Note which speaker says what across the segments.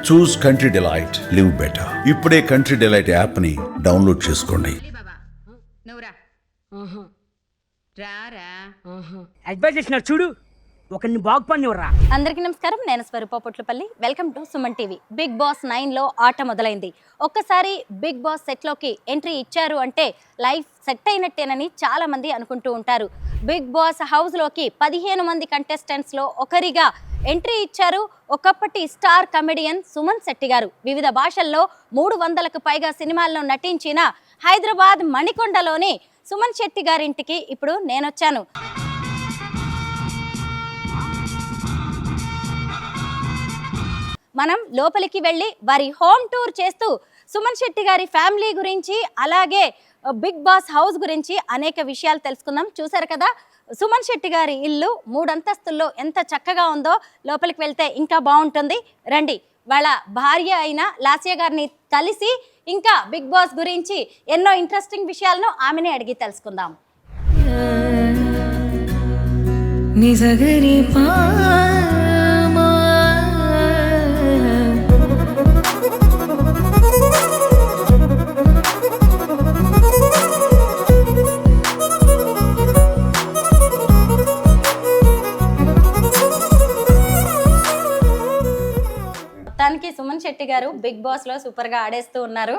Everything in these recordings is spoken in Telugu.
Speaker 1: చూస్ కంట్రీ డిలైట్, లివ్ బెటర్. ఇప్పుడే కంట్రీ డిలైట్ యాప్ ని డౌన్లోడ్ చేసుకోండి.
Speaker 2: అడ్వైజ్ చేసినారు చూడు, ఒకరిని బాగుపడినవరా.
Speaker 3: అందరికీ నమస్కారం, నేను Swaroopa Potlapalli. Welcome to Suman TV. Bigg Boss 9లో ఆట మొదలైంది. ఒక్కసారి బిగ్ బాస్ సెట్లోకి ఎంట్రీ ఇచ్చారు అంటే లైఫ్ సెట్ అయినట్టేనని చాలా మంది అనుకుంటూ ఉంటారు. బిగ్ బాస్ హౌస్లోకి 15 మంది కంటెస్టెంట్స్లో ఒకరిగా ఎంట్రీ ఇచ్చారు ఒకప్పటి స్టార్ కమెడియన్ సుమన్ శెట్టి గారు. వివిధ భాషల్లో 300కు పైగా సినిమాల్లో నటించిన హైదరాబాద్ మణికొండలోని సుమన్ శెట్టి గారింటికి ఇప్పుడు నేనొచ్చాను. మనం లోపలికి వెళ్ళి వారి హోమ్ టూర్ చేస్తూ సుమన్ శెట్టి గారి ఫ్యామిలీ గురించి, అలాగే బిగ్ బాస్ హౌస్ గురించి అనేక విషయాలు తెలుసుకుందాం. చూసారు కదా, సుమన్ శెట్టి గారి ఇల్లు 3 అంతస్తుల్లో ఎంత చక్కగా ఉందో. లోపలికి వెళ్తే ఇంకా బాగుంటుంది. రండి, వాళ్ళ భార్య అయిన లాస్య గారిని కలిసి ఇంకా బిగ్ బాస్ గురించి ఎన్నో ఇంట్రెస్టింగ్ విషయాలను ఆమెనే అడిగి తెలుసుకుందాం. మొత్తానికి సుమన్ శెట్టి గారు బిగ్ బాస్ లో సూపర్ గా ఆడేస్తూ ఉన్నారు.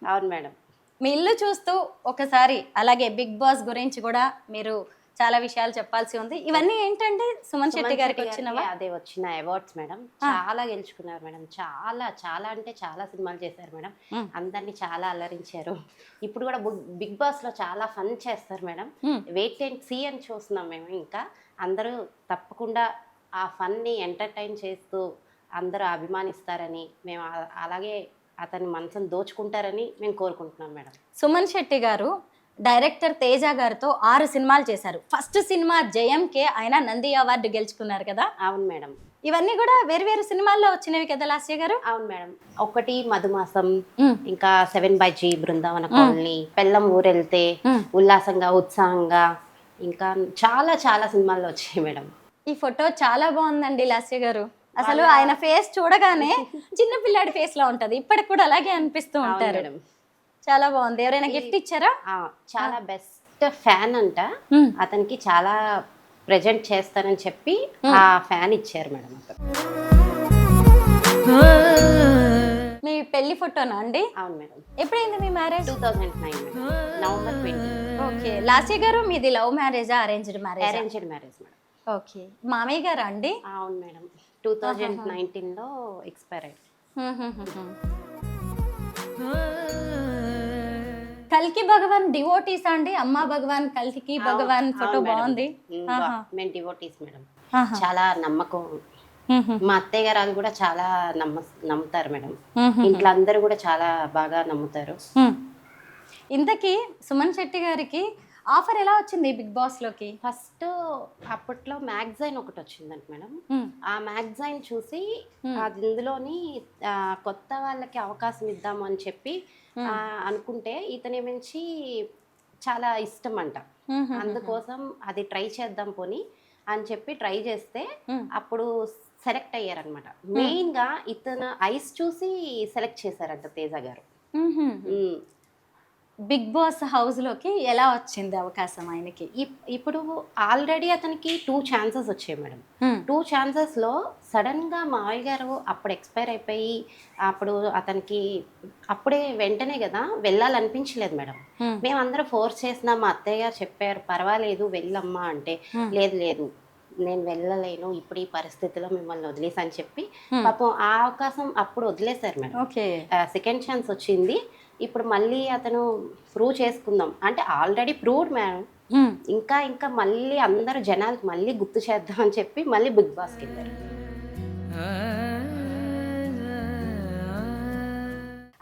Speaker 4: అవును మేడం.
Speaker 3: మీ ఇల్లు చూస్తూ ఒకసారి, అలాగే బిగ్ బాస్ గురించి కూడా మీరు చాలా విషయాలు చెప్పాల్సి ఉంది. ఇవన్నీ ఏంటంటే సుమన్ శెట్టి గారికి వచ్చినవా?
Speaker 4: అదే వచ్చిన అవార్డ్స్ మేడం. చాలా గెలుచుకున్నారు మేడం. చాలా చాలా అంటే చాలా సినిమాలు చేశారు మేడం. అందరినీ చాలా అలరించారు. ఇప్పుడు కూడా బిగ్ బాస్ లో చాలా ఫన్ చేస్తారు మేడం. వెయిట్ అండ్ సీ అని చూస్తున్నాం మేము. ఇంకా అందరూ తప్పకుండా ఆ ఫన్ ని ఎంటర్టైన్ చేస్తూ అందరూ అభిమానిస్తారని మేము, అలాగే అతని మనసును దోచుకుంటారని మేము కోరుకుంటున్నాం మేడం.
Speaker 3: సుమన్ శెట్టి గారు డైరెక్టర్ తేజ గారితో 6 సినిమాలు చేశారు. ఫస్ట్ సినిమా జయంకే ఆయన నంది అవార్డు గెలుచుకున్నారు కదా.
Speaker 4: అవును మేడం.
Speaker 3: ఇవన్నీ కూడా వేరు వేరు సినిమాల్లో వచ్చినవి కదా లాస్య గారు.
Speaker 4: అవును మేడం. ఒకటి మధుమాసం, ఇంకా 7/G, బృందావన కాలనీ, పెళ్ళం ఊరెళ్తే, ఉల్లాసంగా ఉత్సాహంగా, ఇంకా చాలా చాలా సినిమాల్లో వచ్చాయి మేడం.
Speaker 3: ఈ ఫోటో చాలా బాగుందండి లాస్య గారు. అసలు ఆయన ఫేస్ చూడగానే చిన్న పిల్లాడి ఫేస్ లో ఉంటది. ఇప్పటికి కూడా అలాగే అనిపిస్తూ ఉంటారు. చాలా బాగుంది. ఎవరైనా గిఫ్ట్ ఇచ్చారా?
Speaker 4: చాలా బెస్ట్ ఫ్యాన్ అంట. అతనికి చాలా ప్రెజెంట్ చేస్తానని చెప్పి ఆ ఫ్యాన్ ఇచ్చారు మేడం.
Speaker 3: మీ పెళ్లి ఫోటోనా అండి?
Speaker 4: అవును మేడం.
Speaker 3: ఎప్పుడైంది మీ మ్యారేజ్?
Speaker 4: 2009 నవంబర్ 20.
Speaker 3: ఓకే. లాస్య గారు మీది లవ్ మ్యారేజా, arranged marriage?
Speaker 4: Arranged marriage madam.
Speaker 3: Okay. మామయ్య గారా అండి?
Speaker 4: అవును మేడం. 2019లో ఎక్స్పైర్ అయ్యారు.
Speaker 3: కల్కి భగవాన్ డివోటీస్ అండి? అమ్మా భగవాన్, కల్కి భగవాన్ ఫోటో బాగుంది.
Speaker 4: మేము డివోటీస్ మేడం. చాలా నమ్మకం. మా అత్తయ్య గారు కూడా చాలా నమ్ముతారు మేడం. ఇంట్లో అందరూ కూడా చాలా బాగా నమ్ముతారు.
Speaker 3: ఇంతకీ సుమన్ శెట్టి గారికి ఆఫర్ ఎలా వచ్చింది బిగ్ బాస్ లోకి?
Speaker 4: ఫస్ట్ అప్పట్లో మ్యాగజైన్ ఒకటి వచ్చిందంట మేడం. ఆ మ్యాగజైన్ చూసి ఇందులోని కొత్త వాళ్ళకి అవకాశం ఇద్దాము అని చెప్పి అనుకుంటే, ఇతని మించి చాలా ఇష్టం అంట. అందుకోసం అది ట్రై చేద్దాం పోని అని చెప్పి ట్రై చేస్తే అప్పుడు సెలెక్ట్ అయ్యారనమాట. మెయిన్ గా ఇతను ఐస్ చూసి సెలెక్ట్ చేశారంట తేజ గారు.
Speaker 3: బిగ్ బాస్ హౌస్ లోకి ఎలా వచ్చింది అవకాశం ఆయనకి?
Speaker 4: ఇప్పుడు ఆల్రెడీ అతనికి 2 ఛాన్సెస్ వచ్చాయి మేడం. 2 ఛాన్సెస్ లో సడన్ గా మావయ్య గారు అప్పుడు ఎక్స్పైర్ అయిపోయి, అప్పుడు అతనికి అప్పుడే వెంటనే కదా వెళ్ళాలనిపించలేదు మేడం. మేమందరం ఫోర్స్ చేసినా, మా అత్తయ్య గారు చెప్పారు పర్వాలేదు వెళ్ళమ్మా అంటే, లేదు లేదు నేను వెళ్ళలేను ఇప్పుడు ఈ పరిస్థితిలో, మిమ్మల్ని వదిలేసి అని చెప్పి పాపం ఆ అవకాశం అప్పుడు వదిలేశారు మేడం. సెకండ్ ఛాన్స్ వచ్చింది. ఇప్పుడు మళ్ళీ అతను ప్రూవ్ చేసుకుందాం అంటే ఆల్రెడీ ప్రూవ్డ్ మేడం. ఇంకా ఇంకా మళ్ళీ అందరూ జనాలకు మళ్ళీ గుర్తు చేద్దాం అని చెప్పి మళ్ళీ బిగ్ బాస్కి వెళ్ళారు.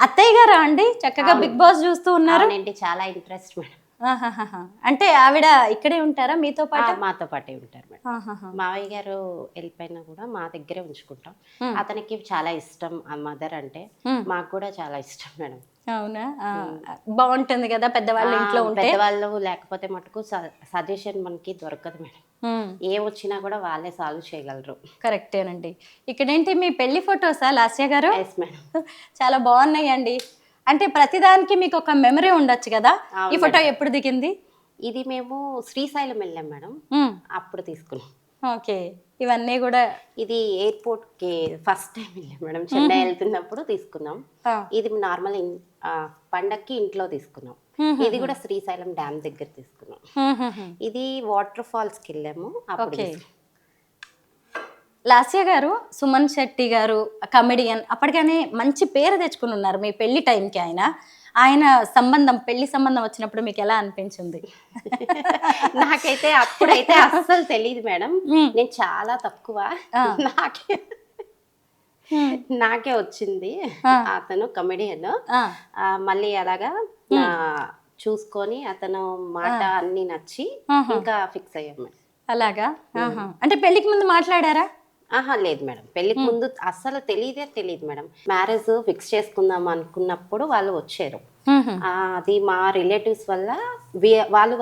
Speaker 3: అత్తయ్య గారా అండి చక్కగా బిగ్ బాస్ చూస్తూ ఉన్నారు?
Speaker 4: చాలా ఇంట్రెస్ట్ మేడం.
Speaker 3: ఆహాహాహా. అంటే ఆవిడ ఇక్కడే ఉంటారా మీతో పాటు?
Speaker 4: మాతో పాటే ఉంటారు మేడం.
Speaker 3: ఆహాహా.
Speaker 4: మావయ్య గారు వెళ్ళిపోయినా కూడా మా దగ్గరే ఉంచుకుంటాం. అతనికి చాలా ఇష్టం ఆ మదర్ అంటే, మాకు కూడా చాలా ఇష్టం మేడం.
Speaker 3: అవునా? బాగుంటుంది కదా పెద్దవాళ్ళు ఇంట్లో ఉంటే.
Speaker 4: పెద్దవాళ్ళు లేకపోతే మటుకు సజెషన్ మనకి దొరకదు మేడం. ఏ వచ్చినా కూడా వాళ్ళే సాల్వ్ చేయగలరు.
Speaker 3: కరెక్టేనండి. ఇక్కడేంటి మీ పెళ్లి ఫొటోసా లాస్య గారు?
Speaker 4: Yes madam.
Speaker 3: చాలా బాగున్నాయండి. అంటే ప్రతిదానికి మీకు ఒక మెమరీ ఉండొచ్చు కదా. ఈ
Speaker 4: అవును
Speaker 3: ఫోటో ఎప్పుడు దిగింది?
Speaker 4: ఇది మేము శ్రీశైలం వెళ్ళాం మేడం, అప్పుడు తీసుకున్నాం.
Speaker 3: ఓకే. ఇవన్నీ కూడా
Speaker 4: ఇది ఎయిర్పోర్ట్ కి ఫస్ట్ టైం వెళ్ళాం మేడం, చెన్నై వెళ్తున్నప్పుడు తీసుకున్నాం. ఇది నార్మల్ పండక్కి ఇంట్లో తీసుకున్నాం. ఇది కూడా శ్రీశైలం డ్యామ్ దగ్గర తీసుకున్నాం. ఇది వాటర్ ఫాల్స్ కి వెళ్ళాము అప్పుడు.
Speaker 3: లాస్య గారు, సుమన్ శెట్టి గారు కమెడియన్, అప్పటికనే మంచి పేరు తెచ్చుకుని ఉన్నారు మీ పెళ్లి టైంకి. ఆయన సంబంధం, పెళ్లి సంబంధం వచ్చినప్పుడు మీకు ఎలా అనిపించింది?
Speaker 4: నాకైతే అప్పుడైతే అస్సలు తెలియదు మేడం, నేను చాలా తక్కువ, నాకే వచ్చింది. అతను కమెడియన్. మళ్ళీ అలాగా చూసుకొని అతను మాట అన్ని నచ్చి ఇంకా ఫిక్స్ అయ్యాం మేడం.
Speaker 3: అలాగా? అంటే పెళ్లికి ముందు మాట్లాడారా?
Speaker 4: లేదు మేడం, పెళ్లికి ముందు అస్సలు తెలియదు మేడం. మ్యారేజ్ ఫిక్స్ చేసుకుందాం అనుకున్నప్పుడు వాళ్ళు వచ్చారు. అది మా రిలేటివ్స్ వల్ల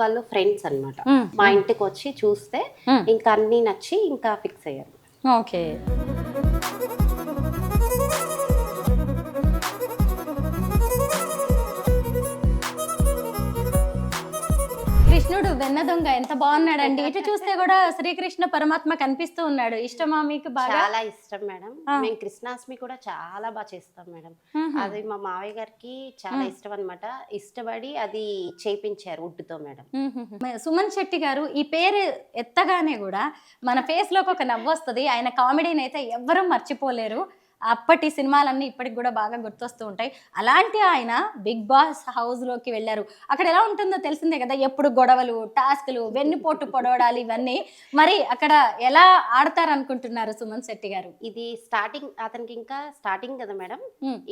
Speaker 4: వాళ్ళు ఫ్రెండ్స్ అన్నమాట. మా ఇంటికి వచ్చి చూస్తే ఇంకా అన్ని నచ్చి ఇంకా ఫిక్స్ అయ్యారు.
Speaker 3: ఓకే. కృష్ణుడు వెన్న దొంగ ఎంత బాగున్నాడండి. ఇటు చూస్తే కూడా శ్రీకృష్ణ పరమాత్మ కనిపిస్తూ ఉన్నాడు. ఇష్టమా మీకు బాగా?
Speaker 4: చాలా ఇష్టం మేడం. మేము కృష్ణాష్టమి కూడా చాలా బాగా చేస్తాం మేడం. అది మా మావయ్య గారికి చాలా ఇష్టం అన్నమాట. ఇష్టపడి అది చేయించారు వుడ్తో మేడం.
Speaker 3: సుమన్ శెట్టి గారు ఈ పేరు ఎత్తగానే కూడా మన ఫేస్ లోకి ఒక నవ్వు వస్తుంది. ఆయన కామెడీని అయితే ఎవ్వరూ మర్చిపోలేరు. అప్పటి సినిమాలన్నీ ఇప్పటికి కూడా బాగా గుర్తొస్తూ ఉంటాయి. అలాంటి ఆయన బిగ్ బాస్ హౌస్లోకి వెళ్ళారు. అక్కడ ఎలా ఉంటుందో తెలిసిందే కదా, ఎప్పుడు గొడవలు, టాస్క్లు, వెన్నుపోటు పొడవడాలు, ఇవన్నీ. మరి అక్కడ ఎలా ఆడతారు అనుకుంటున్నారు సుమన్ శెట్టి గారు?
Speaker 4: ఇది స్టార్టింగ్, అతనికి ఇంకా స్టార్టింగ్ కదా మేడం,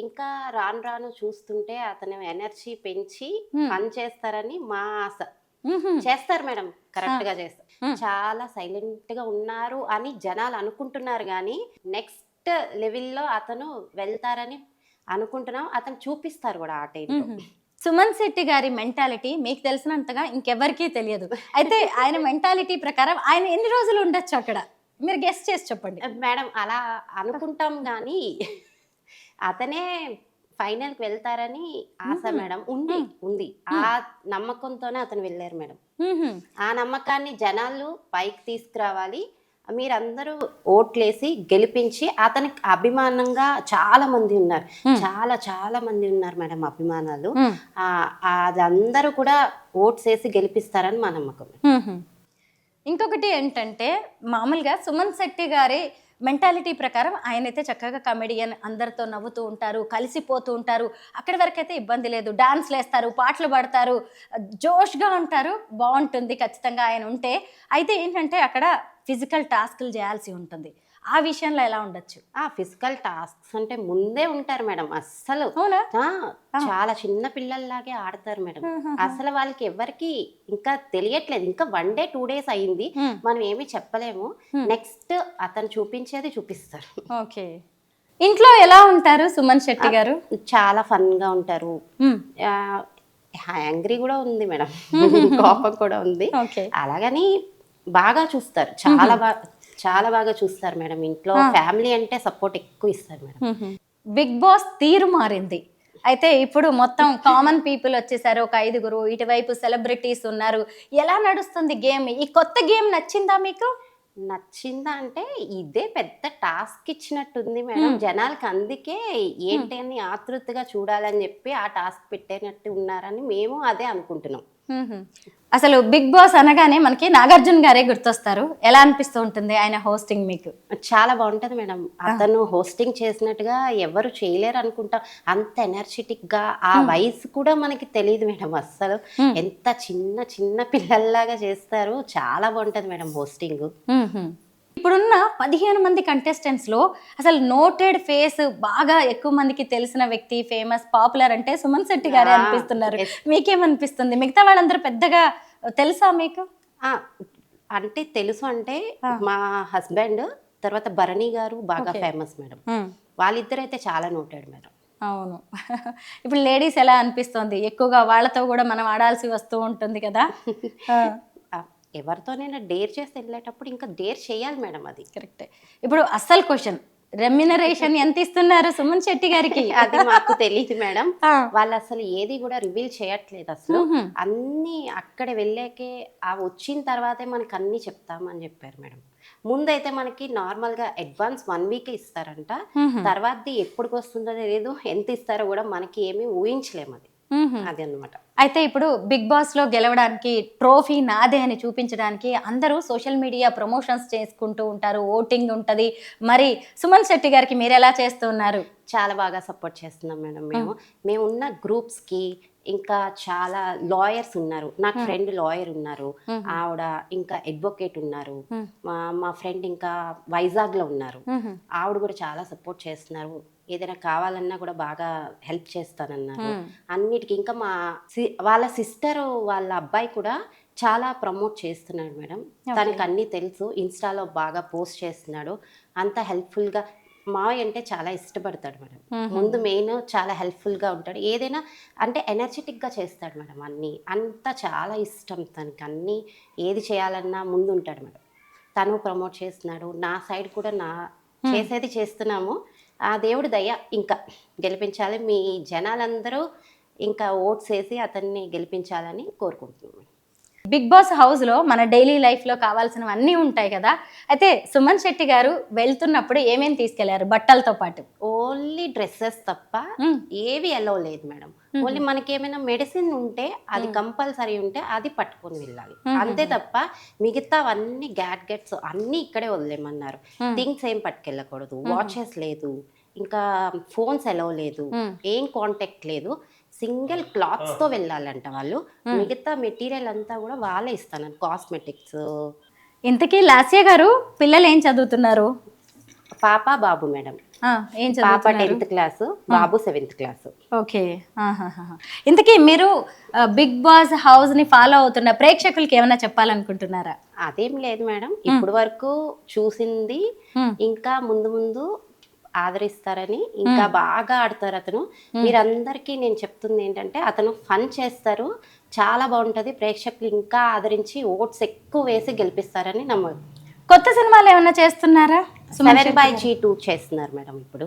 Speaker 4: ఇంకా రాను రాను చూస్తుంటే అతను ఎనర్జీ పెంచి పని చేస్తారని మా ఆశ. చేస్తారు మేడం, కరెక్ట్ గా చేస్తారు. చాలా సైలెంట్ గా ఉన్నారు అని జనాలు అనుకుంటున్నారు, కానీ నెక్స్ట్ లెవెల్లో అతను వెళ్తారని అనుకుంటున్నాం. అతను చూపిస్తారు కూడా ఆ టైంలో.
Speaker 3: సుమన్ శెట్టి గారి మెంటాలిటీ మీకు తెలిసినంతగా ఇంకెవరికీ తెలియదు. అయితే ఆయన మెంటాలిటీ ప్రకారం ఆయన ఎన్ని రోజులు ఉండొచ్చు అక్కడ, మీరు గెస్ట్ చేసి చెప్పండి
Speaker 4: మేడం. అలా అనుకుంటాం కానీ అతనే ఫైనల్కి వెళ్తారని ఆశ మేడం. ఉంది ఆ నమ్మకంతోనే అతను వెళ్ళారు మేడం. ఆ నమ్మకాన్ని జనాలు పైకి తీసుకురావాలి. మీరందరూ ఓట్లేసి గెలిపించి, అతనికి అభిమానంగా చాలా మంది ఉన్నారు, చాలా మంది ఉన్నారు మేడం అభిమానాలు. అదందరూ కూడా ఓట్స్ వేసి గెలిపిస్తారని మా నమ్మకం.
Speaker 3: ఇంకొకటి ఏంటంటే, మామూలుగా సుమన్ శెట్టి గారి మెంటాలిటీ ప్రకారం ఆయనైతే చక్కగా కమెడియన్, అందరితో నవ్వుతూ ఉంటారు, కలిసిపోతూ ఉంటారు. అక్కడి వరకు అయితే ఇబ్బంది లేదు. డాన్స్లు వేస్తారు, పాటలు పాడతారు, జోష్గా ఉంటారు. బాగుంటుంది ఖచ్చితంగా ఆయన ఉంటే. అయితే ఏంటంటే అక్కడ ఫిజికల్ టాస్క్లు చేయాల్సి ఉంటుంది. ఆ విషయంలో ఎలా ఉండొచ్చు?
Speaker 4: ఫిజికల్ టాస్క్స్ అంటే ముందే ఉంటారు మేడం. అస్సలు చాలా చిన్న పిల్లల్లాగే ఆడతారు మేడం. అసలు వాళ్ళకి ఎవరికి ఇంకా తెలియట్లేదు. ఇంకా 1 day 2 days అయింది, మనం ఏమి చెప్పలేము. నెక్స్ట్ అతను చూపించేది చూపిస్తారు.
Speaker 3: ఓకే. ఇంట్లో ఎలా ఉంటారు సుమన్ శెట్టి గారు?
Speaker 4: చాలా ఫన్ గా ఉంటారు. యాంగ్రీ కూడా ఉంది మేడం, కోపం కూడా ఉంది. అలాగని బాగా చూస్తారు, చాలా బాగా చూస్తారు మేడం. ఇంట్లో ఫ్యామిలీ అంటే సపోర్ట్ ఎక్కువ ఇస్తారు మేడం.
Speaker 3: బిగ్ బాస్ తీరు మారింది. అయితే ఇప్పుడు మొత్తం కామన్ పీపుల్ వచ్చేసారు, ఒక 5గురు, ఇటువైపు సెలబ్రిటీస్ ఉన్నారు. ఎలా నడుస్తుంది గేమ్? ఈ కొత్త గేమ్ నచ్చిందా మీకు?
Speaker 4: నచ్చిందా అంటే ఇదే పెద్ద టాస్క్ ఇచ్చినట్టుంది మేడం జనాలకి. అందుకే ఏంటని ఆతృతగా చూడాలని చెప్పి ఆ టాస్క్ పెట్టేనట్టు ఉన్నారని మేము అదే అనుకుంటున్నాం.
Speaker 3: అసలు బిగ్ బాస్ అనగానే మనకి నాగార్జున గారే గుర్తొస్తారు. ఎలా అనిపిస్తూ ఉంటుంది ఆయన హోస్టింగ్ మీకు?
Speaker 4: చాలా బాగుంటది మేడం. అతను హోస్టింగ్ చేసినట్టుగా ఎవరు చేయలేరు అనుకుంటా. అంత ఎనర్జెటిక్ గా, ఆ వయసు కూడా మనకి తెలియదు మేడం అస్సలు. ఎంత చిన్న పిల్లల్లాగా చేస్తారు. చాలా బాగుంటది మేడం హోస్టింగ్.
Speaker 3: ఇప్పుడున్న 15 మంది కంటెస్టెంట్స్ లో అసలు నోటెడ్ ఫేస్ బాగా ఎక్కువ మందికి తెలిసిన వ్యక్తి, ఫేమస్, పాపులర్ అంటే సుమన్ శెట్టి గారే అనిపిస్తున్నారు. మీకేమనిపిస్తుంది? మిగతా వాళ్ళందరూ పెద్దగా తెలుసా మీకు?
Speaker 4: ఆ, అంటే తెలుసు అంటే మా హస్బెండ్ తర్వాత భరణి గారు బాగా ఫేమస్ మేడం. వాళ్ళిద్దరైతే చాలా నోటాడు మేడం.
Speaker 3: అవును. ఇప్పుడు లేడీస్ ఎలా అనిపిస్తుంది? ఎక్కువగా వాళ్ళతో కూడా మనం ఆడాల్సి వస్తూ ఉంటుంది కదా.
Speaker 4: ఎవరితోనైనా డేర్ చేసి వెళ్ళేటప్పుడు ఇంకా డేర్ చేయాలి మేడం, అది
Speaker 3: కరెక్టే. ఇప్పుడు అస్సలు క్వశ్చన్, రెమ్యునరేషన్ ఎంత ఇస్తున్నారు సుమన్ శెట్టి గారికి?
Speaker 4: అది మాకు తెలియదు మేడం. వాళ్ళు అసలు ఏది కూడా రివీల్ చేయట్లేదు అసలు. అన్ని అక్కడ వెళ్ళాకే వచ్చిన తర్వాతే మనకు అన్ని చెప్తామని చెప్పారు మేడం. ముందైతే మనకి నార్మల్ గా అడ్వాన్స్ 1 వీక్ ఇస్తారంట. తర్వాతది ఎప్పటికి వస్తుందో తెలియదు, ఎంత ఇస్తారో కూడా మనకి ఏమీ ఊహించలేము. అది అన్నమాట.
Speaker 3: అయితే ఇప్పుడు బిగ్ బాస్ లో గెలవడానికి ట్రోఫీ నాదే అని చూపించడానికి అందరూ సోషల్ మీడియా ప్రమోషన్స్ చేసుకుంటూ ఉంటారు, ఓటింగ్ ఉంటది. మరి సుమన్ శెట్టి గారికి మీరు ఎలా చేస్తున్నారు?
Speaker 4: చాలా బాగా సపోర్ట్ చేస్తున్నాం మేడం. మేము ఉన్న గ్రూప్స్కి ఇంకా చాలా లాయర్స్ ఉన్నారు. నాకు ఫ్రెండ్ లాయర్ ఉన్నారు, ఆవిడ ఇంకా అడ్వకేట్ ఉన్నారు. మా ఫ్రెండ్ ఇంకా వైజాగ్లో ఉన్నారు, ఆవిడ కూడా చాలా సపోర్ట్ చేస్తున్నారు. ఏదైనా కావాలన్నా కూడా బాగా హెల్ప్ చేస్తానన్నారు అన్నిటికీ. ఇంకా వాళ్ళ సిస్టర్ వాళ్ళ అబ్బాయి కూడా చాలా ప్రమోట్ చేస్తున్నాడు మేడం. తనకు అన్నీ తెలుసు, ఇన్స్టాలో బాగా పోస్ట్ చేస్తున్నాడు. అంత హెల్ప్ఫుల్గా మావయ్య అంటే చాలా ఇష్టపడతాడు మేడం. ముందు మెయిన్ చాలా హెల్ప్ఫుల్గా ఉంటాడు, ఏదైనా అంటే ఎనర్జెటిక్గా చేస్తాడు మేడం. అన్నీ అంతా చాలా ఇష్టం తనకి, అన్నీ ఏది చేయాలన్నా ముందు ఉంటాడు మేడం. తను ప్రమోట్ చేస్తున్నాడు, నా సైడ్ కూడా చేసేది చేస్తున్నాము. ఆ దేవుడి దయ ఇంకా గెలిపించాలి, మీ జనాలందరూ ఇంకా ఓట్స్ వేసి అతన్ని గెలిపించాలని కోరుకుంటున్నాము.
Speaker 3: బిగ్ బాస్ హౌస్ లో మన డైలీ లైఫ్ లో కావాల్సినవన్నీ ఉంటాయి కదా. అయితే సుమన్ శెట్టి గారు వెళ్తున్నప్పుడు ఏమేమి తీసుకెళ్లారు బట్టలతో పాటు?
Speaker 4: ఓన్లీ డ్రెస్సెస్ తప్ప ఏవి అలో లేదు మేడం. ఓన్లీ మనకి ఏమైనా మెడిసిన్ ఉంటే అది కంపల్సరీ ఉంటే అది పట్టుకొని వెళ్ళాలి, అంతే తప్ప మిగతావన్నీ గ్యాడ్గెట్స్ అన్నీ ఇక్కడే వదిలేమన్నారు. థింగ్స్ ఏం పట్టుకెళ్ళకూడదు, వాచెస్ లేదు, ఇంకా ఫోన్స్ అలో లేదు, ఏం కాంటాక్ట్ లేదు. సింగిల్ క్లాత్స్తో వెళ్ళాలంట వాళ్ళు. మిగతా మెటీరియల్ అంతా కూడా వాళ్ళే ఇస్తాను, కాస్మెటిక్స్.
Speaker 3: ఇంతకీ లాస్య గారు పిల్లలు ఏం చదువుతున్నారు?
Speaker 4: పాప బాబు మేడం.
Speaker 3: ఏం
Speaker 4: పాప 10th క్లాసు, బాబు 7th క్లాసు.
Speaker 3: ఓకే. ఇంతకీ మీరు బిగ్ బాస్ హౌస్ ని ఫాలో అవుతున్న ప్రేక్షకులకి ఏమైనా చెప్పాలనుకుంటున్నారా?
Speaker 4: అదేం లేదు మేడం, ఇప్పుడు వరకు చూసింది ఇంకా ముందు ముందు ఆదరిస్తారని, ఇంకా బాగా ఆడతారు అతను. మీరందరికీ నేను చెప్తుంది ఏంటంటే అతను ఫన్ చేస్తారు, చాలా బాగుంటుంది. ప్రేక్షకులు ఇంకా ఆదరించి ఓట్స్ ఎక్కువ వేసి గెలిపిస్తారని నమ్మకం.
Speaker 3: కొత్త సినిమాలు ఏమైనా చేస్తున్నారా?
Speaker 4: 7/2 చేస్తున్నారు మేడం ఇప్పుడు.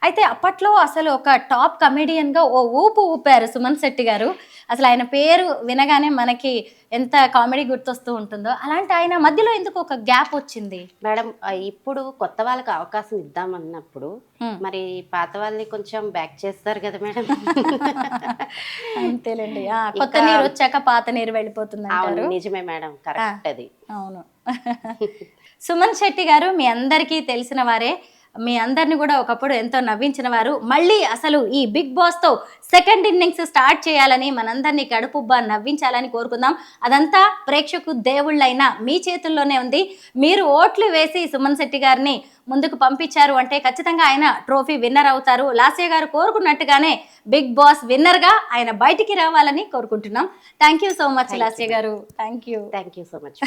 Speaker 3: అయితే అప్పట్లో అసలు ఒక టాప్ కమెడియన్ గా ఓ ఊపు ఊపారు సుమన్ శెట్టి గారు. అసలు ఆయన పేరు వినగానే మనకి ఎంత కామెడీ గుర్తొస్తూ ఉంటుందో, అలాంటి ఆయన మధ్యలో ఎందుకు ఒక గ్యాప్ వచ్చింది
Speaker 4: మేడం? ఇప్పుడు కొత్త వాళ్ళకి అవకాశం ఇద్దామన్నప్పుడు మరి పాత వాళ్ళని కొంచెం బ్యాక్ చేస్తారు కదా మేడం.
Speaker 3: అంతేలేండి, కొత్త నీరు వచ్చాక పాత నీరు వెళ్ళిపోతుంది.
Speaker 4: నిజమే మేడం, కరెక్ట్ అది.
Speaker 3: అవును. సుమన్ శెట్టి గారు మీ అందరికీ తెలిసిన వారే, మీ అందరిని కూడా ఒకప్పుడు ఎంతో నవ్వించిన వారు. మళ్ళీ అసలు ఈ బిగ్ బాస్తో సెకండ్ ఇన్నింగ్స్ స్టార్ట్ చేయాలని, మనందరినీ కడుపుబ్బా నవ్వించాలని కోరుకుందాం. అదంతా ప్రేక్షకు దేవుళ్ళైనా మీ చేతుల్లోనే ఉంది. మీరు ఓట్లు వేసి సుమన్ శెట్టి గారిని ముందుకు పంపించారు అంటే ఖచ్చితంగా ఆయన ట్రోఫీ విన్నర్ అవుతారు. లాస్య గారు కోరుకున్నట్టుగానే బిగ్ బాస్ విన్నర్గా ఆయన బయటికి రావాలని కోరుకుంటున్నాం. Thank you so much Lasya గారు. Thank you
Speaker 4: so much.